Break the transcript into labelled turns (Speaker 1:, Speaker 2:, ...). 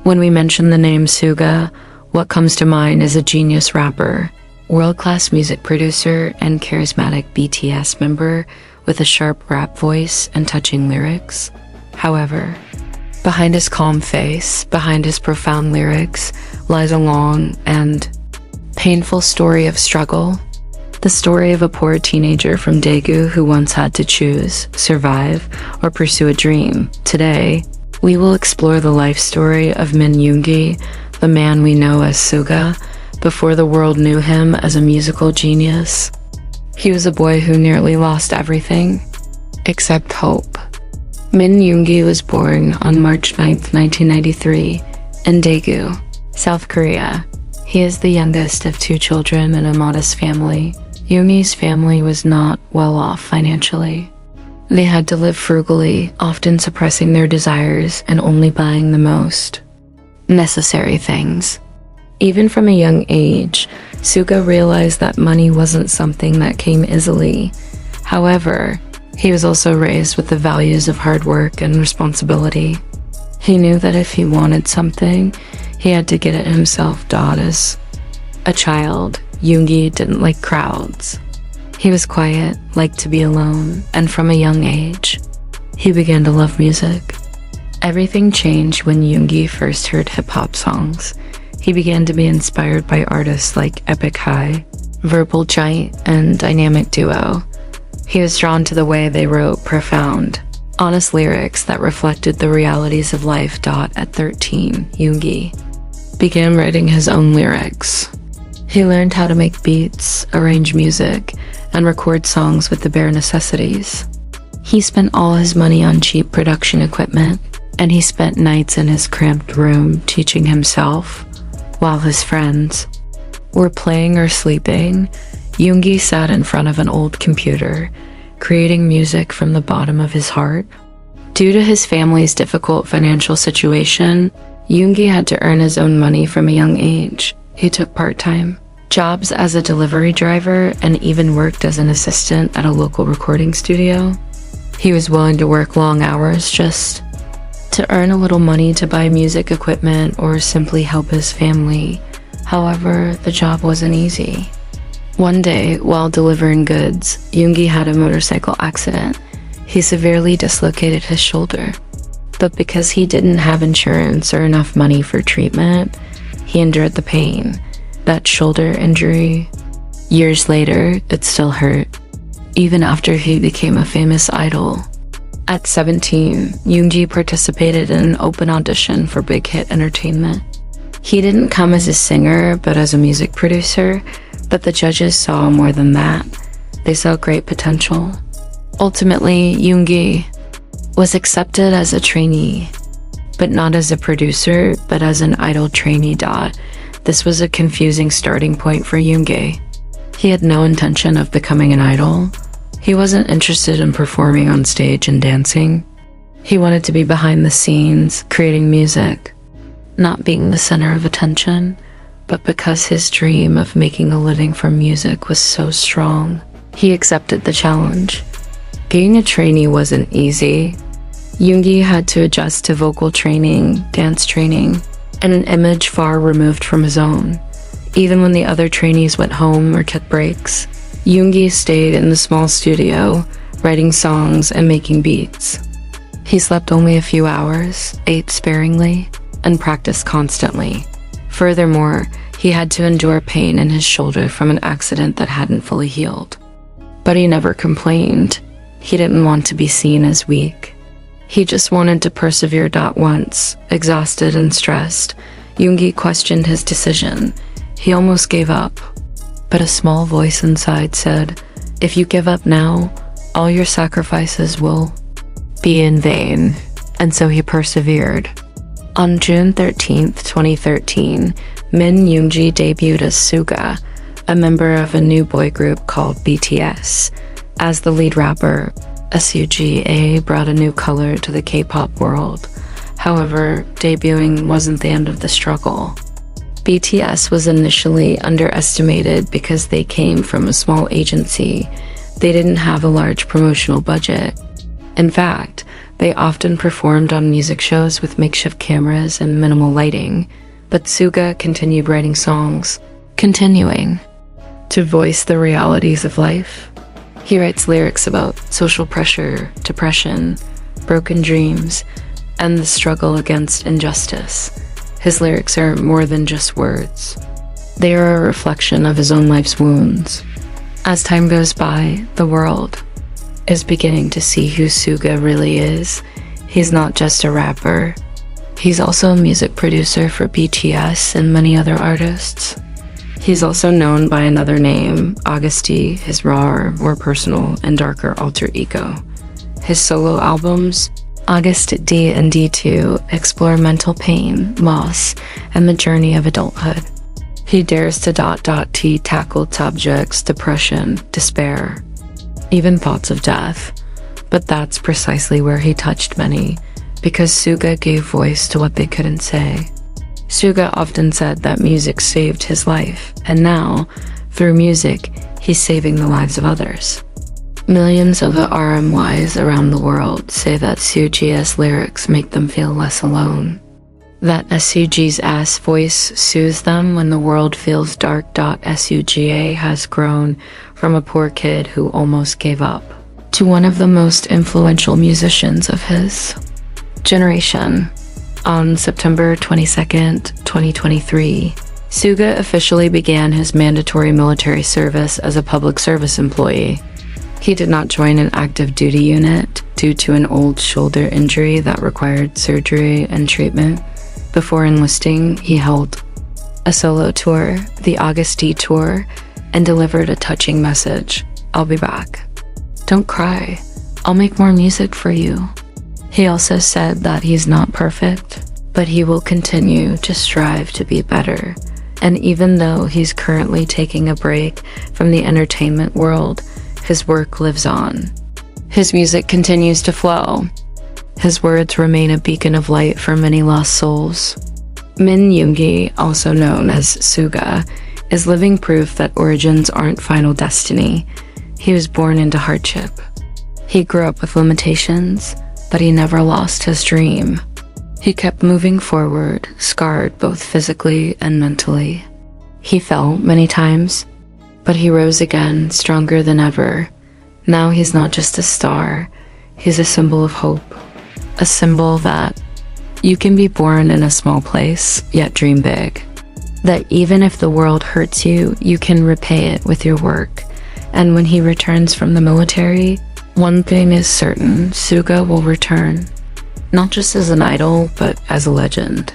Speaker 1: When we mention the name SUGA, what comes to mind is a genius rapper, world-class music producer, and charismatic BTS member with a sharp rap voice and touching lyrics. However, behind his calm face, behind his profound lyrics, lies a long and painful story of struggle. The story of a poor teenager from Daegu who once had to choose, survive, or pursue a dream. Today, we will explore the life story of Min Yoongi, the man we know as SUGA, before the world knew him as a musical genius. He was a boy who nearly lost everything, except hope. Min Yoongi was born on March 9th, 1993, in Daegu, South Korea. He is the youngest of 2 children in a modest family. Yoongi's family was not well off financially. They had to live frugally, often suppressing their desires and only buying the most necessary things. Even from a young age, SUGA realized that money wasn't something that came easily. However, he was also raised with the values of hard work and responsibility. He knew that if he wanted something, he had to get it himself. As a child, Yoongi didn't like crowds. He was quiet, liked to be alone, and from a young age, he began to love music. Everything changed when Yoongi first heard hip-hop songs. He began to be inspired by artists like Epic High, Verbal Giant, and Dynamic Duo. He was drawn to the way they wrote profound, honest lyrics that reflected the realities of life. At 13, Yoongi began writing his own lyrics. He learned how to make beats, arrange music, and record songs with the bare necessities. He spent all his money on cheap production equipment, and he spent nights in his cramped room teaching himself. While his friends were playing or sleeping, Yoongi sat in front of an old computer, creating music from the bottom of his heart. Due to his family's difficult financial situation, Yoongi had to earn his own money from a young age. He took part-time jobs as a delivery driver and even worked as an assistant at a local recording studio. He was willing to work long hours just to earn a little money to buy music equipment or simply help his family. However, the job wasn't easy. One day, while delivering goods, Yoongi had a motorcycle accident. He severely dislocated his shoulder. But because he didn't have insurance or enough money for treatment, he endured the pain. That shoulder injury, years later, it still hurt, even after he became a famous idol. At 17, Yoongi participated in an open audition for Big Hit Entertainment. He didn't come as a singer, but as a music producer, but the judges saw more than that. They saw great potential. Ultimately, Yoongi was accepted as a trainee, but not as a producer, but as an idol trainee. This was a confusing starting point for Yoongi. He had no intention of becoming an idol. He wasn't interested in performing on stage and dancing. He wanted to be behind the scenes, creating music, not being the center of attention. But because his dream of making a living from music was so strong, he accepted the challenge. Being a trainee wasn't easy. Yoongi had to adjust to vocal training, dance training, and an image far removed from his own. Even when the other trainees went home or took breaks, Yoongi stayed in the small studio, writing songs and making beats. He slept only a few hours, ate sparingly, and practiced constantly. Furthermore, he had to endure pain in his shoulder from an accident that hadn't fully healed. But he never complained. He didn't want to be seen as weak. He just wanted to persevere. Once, exhausted and stressed, Yoongi questioned his decision. He almost gave up. But a small voice inside said, "If you give up now, all your sacrifices will be in vain." And so he persevered. On June 13th, 2013, Min Yoongi debuted as SUGA, a member of a new boy group called BTS. As the lead rapper, SUGA brought a new color to the K-pop world. However, debuting wasn't the end of the struggle. BTS was initially underestimated because they came from a small agency. They didn't have a large promotional budget. In fact, They often performed on music shows with makeshift cameras and minimal lighting, but SUGA continued writing songs, continuing to voice the realities of life. He writes lyrics about social pressure, depression, broken dreams, and the struggle against injustice. His lyrics are more than just words. They are a reflection of his own life's wounds. As time goes by, the world is beginning to see who SUGA really is. He's not just a rapper. He's also a music producer for BTS and many other artists. He's also known by another name, Agust D, his raw, more personal, and darker alter ego. His solo albums, Agust D and D2, explore mental pain, loss, and the journey of adulthood. He dares to tackle subjects, depression, despair, even thoughts of death. But that's precisely where he touched many, because SUGA gave voice to what they couldn't say. SUGA often said that music saved his life, and now, through music, he's saving the lives of others. Millions of RMYs around the world say that SUGA's lyrics make them feel less alone. That SUGA's voice soothes them when the world feels dark. SUGA has grown from a poor kid who almost gave up to one of the most influential musicians of his generation. On September 22nd, 2023, SUGA officially began his mandatory military service as a public service employee. He did not join an active duty unit due to an old shoulder injury that required surgery and treatment. Before enlisting, he held a solo tour, the Agust D tour, and delivered a touching message. "I'll be back. Don't cry. I'll make more music for you." He also said that he's not perfect, but he will continue to strive to be better. And even though he's currently taking a break from the entertainment world, his work lives on. His music continues to flow. His words remain a beacon of light for many lost souls. Min Yoongi, also known as SUGA, is living proof that origins aren't final destiny. He was born into hardship. He grew up with limitations, but he never lost his dream. He kept moving forward, scarred both physically and mentally. He fell many times, but he rose again, stronger than ever. Now he's not just a star, he's a symbol of hope. A symbol that you can be born in a small place, yet dream big. That even if the world hurts you, you can repay it with your work. And when he returns from the military, one thing is certain, SUGA will return. Not just as an idol, but as a legend.